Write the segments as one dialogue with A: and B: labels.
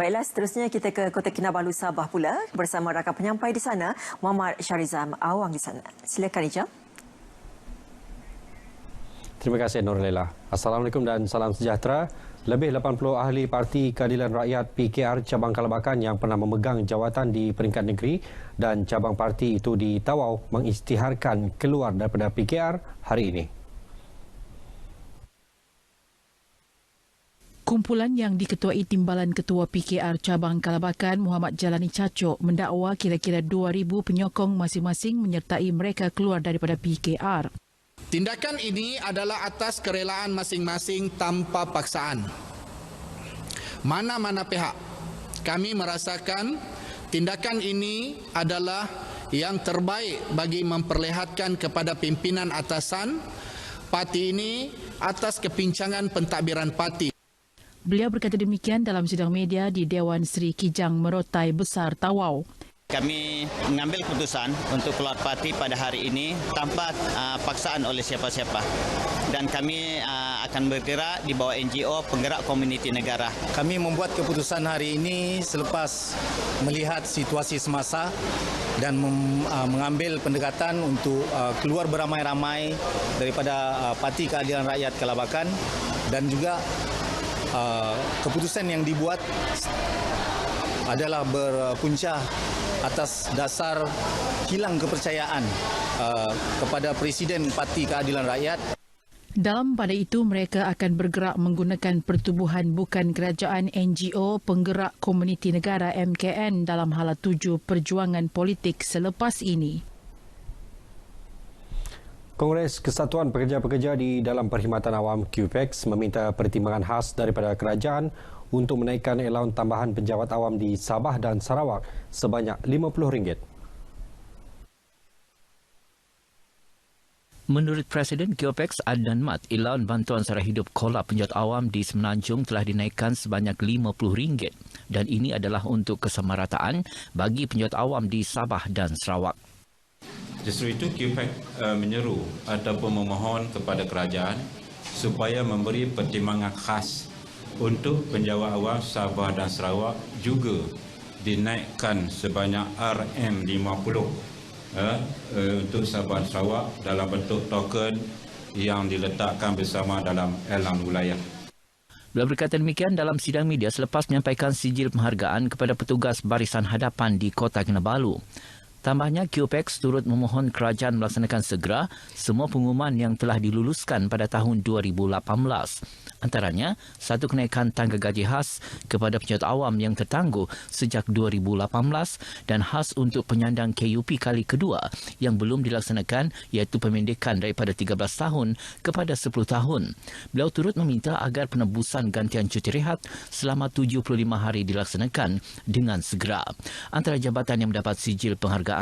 A: Baiklah, seterusnya kita ke Kota Kinabalu, Sabah pula bersama rakan penyampai di sana, Muhammad Syarizam Awang di sana. Silakan Ijam.
B: Terima kasih Nurlela. Assalamualaikum dan salam sejahtera. Lebih 80 ahli Parti Keadilan Rakyat PKR cabang Kalabakan yang pernah memegang jawatan di peringkat negeri dan cabang parti itu di Tawau mengisytiharkan keluar daripada PKR hari ini.
C: Kumpulan yang diketuai Timbalan Ketua PKR Cabang Kalabakan Muhammad Jalani Cacok mendakwa kira-kira 2,000 penyokong masing-masing menyertai mereka keluar daripada PKR.
D: Tindakan ini adalah atas kerelaan masing-masing tanpa paksaan. Mana-mana pihak, kami merasakan tindakan ini adalah yang terbaik bagi memperlihatkan kepada pimpinan atasan parti ini atas kepincangan pentadbiran parti.
C: Beliau berkata demikian dalam sidang media di Dewan Seri Kijang Merotai Besar Tawau.
E: Kami mengambil keputusan untuk keluar parti pada hari ini tanpa paksaan oleh siapa-siapa. Dan kami akan bergerak di bawah NGO Penggerak Komuniti Negara.
F: Kami membuat keputusan hari ini selepas melihat situasi semasa dan mengambil pendekatan untuk keluar beramai-ramai daripada Parti Keadilan Rakyat Kalabakan dan juga keputusan yang dibuat adalah berpunca atas dasar hilang kepercayaan kepada Presiden Parti Keadilan Rakyat.
C: Dalam pada itu, mereka akan bergerak menggunakan Pertubuhan Bukan Kerajaan NGO Penggerak Komuniti Negara MKN dalam hala tuju perjuangan politik selepas ini.
B: Kongres Kesatuan Pekerja-Pekerja di dalam Perkhidmatan Awam QPEX meminta pertimbangan khas daripada kerajaan untuk menaikkan alaun tambahan penjawat awam di Sabah dan Sarawak sebanyak RM50.
G: Menurut Presiden QPEX Adnan Mat, alaun bantuan sara hidup kolab penjawat awam di Semenanjung telah dinaikkan sebanyak RM50 dan ini adalah untuk kesamarataan bagi penjawat awam di Sabah dan Sarawak.
H: Justru itu QPEX menyeru ataupun memohon kepada kerajaan supaya memberi pertimbangan khas untuk penjawat awam Sabah dan Sarawak juga dinaikkan sebanyak RM50 untuk Sabah dan Sarawak dalam bentuk token yang diletakkan bersama dalam elang wilayah.
G: Beliau berkata demikian dalam sidang media selepas menyampaikan sijil penghargaan kepada petugas barisan hadapan di Kota Kinabalu. Tambahnya, QPEX turut memohon kerajaan melaksanakan segera semua pengumuman yang telah diluluskan pada tahun 2018. Antaranya, satu kenaikan tangga gaji khas kepada penjawat awam yang tertangguh sejak 2018 dan khas untuk penyandang KUP kali kedua yang belum dilaksanakan iaitu pemendekan daripada 13 tahun kepada 10 tahun. Beliau turut meminta agar penebusan gantian cuti rehat selama 75 hari dilaksanakan dengan segera. Antara jabatan yang mendapat sijil penghargaan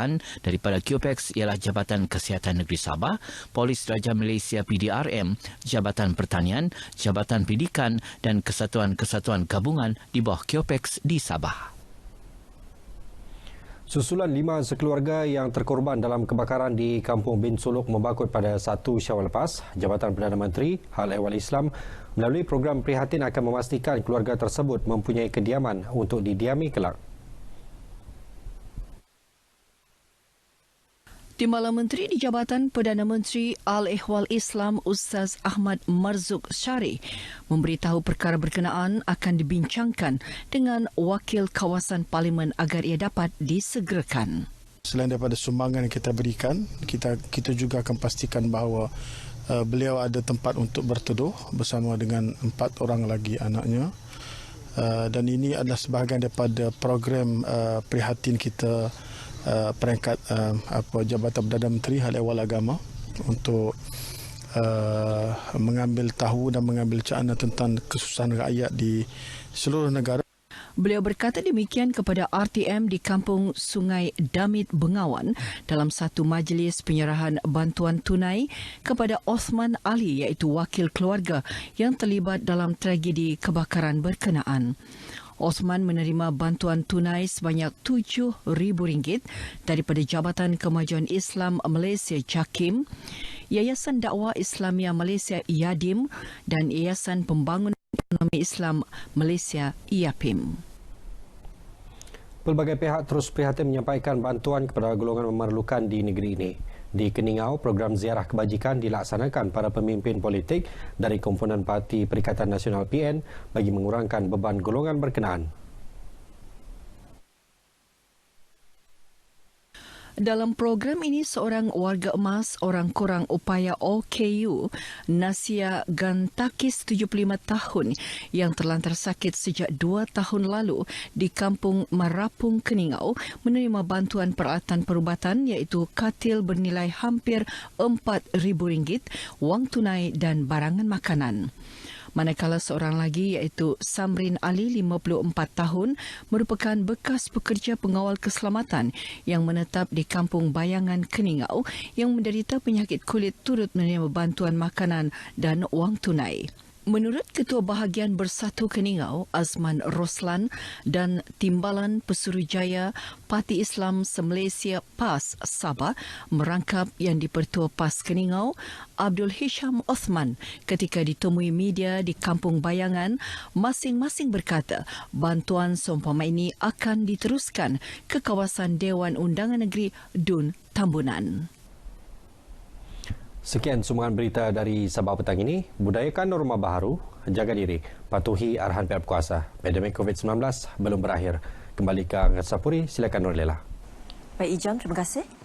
G: daripada QPEX ialah Jabatan Kesihatan Negeri Sabah, Polis Raja Malaysia PDRM, Jabatan Pertanian, Jabatan Pendidikan dan Kesatuan-Kesatuan Gabungan di bawah QPEX di Sabah.
B: Susulan 5 sekeluarga yang terkorban dalam kebakaran di Kampung Bin Suluk membakut pada 1 Syawal lepas, Jabatan Perdana Menteri Hal Ehwal Islam melalui program prihatin akan memastikan keluarga tersebut mempunyai kediaman untuk didiami kelak.
C: Timbalan Menteri di Jabatan Perdana Menteri Al-Ehwal Islam Ustaz Ahmad Marzuk Syarih memberitahu perkara berkenaan akan dibincangkan dengan Wakil Kawasan Parlimen agar ia dapat disegerakan.
I: Selain daripada sumbangan yang kita berikan, kita juga akan pastikan bahawa beliau ada tempat untuk berteduh bersama dengan 4 orang lagi anaknya. Dan ini adalah sebahagian daripada program prihatin kita peringkat Jabatan Perdana Menteri Hal Ehwal Agama untuk mengambil tahu dan mengambil cakna tentang kesusahan rakyat di seluruh negara.
C: Beliau berkata demikian kepada RTM di Kampung Sungai Damit Bengawan dalam satu majlis penyerahan bantuan tunai kepada Osman Ali iaitu wakil keluarga yang terlibat dalam tragedi kebakaran berkenaan. Osman menerima bantuan tunai sebanyak RM7,000 daripada Jabatan Kemajuan Islam Malaysia JAKIM, Yayasan Dakwah Islamiyah Malaysia YADIM dan Yayasan Pembangunan Ekonomi Islam Malaysia YAPIM.
B: Pelbagai pihak terus prihatin menyampaikan bantuan kepada golongan memerlukan di negeri ini. Di Keningau, program ziarah kebajikan dilaksanakan para pemimpin politik dari komponen Parti Perikatan Nasional PN bagi mengurangkan beban golongan berkenaan.
C: Dalam program ini, seorang warga emas orang kurang upaya OKU, Nasia Gantakis, 75 tahun, yang terlantar sakit sejak 2 tahun lalu di Kampung Marapung, Keningau, menerima bantuan peralatan perubatan iaitu katil bernilai hampir RM4,000, wang tunai dan barangan makanan. Manakala seorang lagi iaitu Samrin Ali, 54 tahun, merupakan bekas pekerja pengawal keselamatan yang menetap di Kampung Bayangan, Keningau yang menderita penyakit kulit turut menerima bantuan makanan dan wang tunai. Menurut Ketua Bahagian Bersatu Keningau, Azman Roslan, dan Timbalan Pesuruhjaya Parti Islam Se-Malaysia PAS Sabah merangkap yang di-Pertua PAS Keningau, Abdul Hisham Othman, ketika ditemui media di Kampung Bayangan, masing-masing berkata bantuan seumpama ini akan diteruskan ke kawasan Dewan Undangan Negeri Dun Tambunan.
B: Sekian sumbangan berita dari Sabah petang ini. Budayakan norma baharu, jaga diri, patuhi arahan pihak kuasa. Pandemik COVID-19 belum berakhir. Kembali ke Angkasa Puri, silakan Nurlela.
A: Baik Ijan, terima kasih.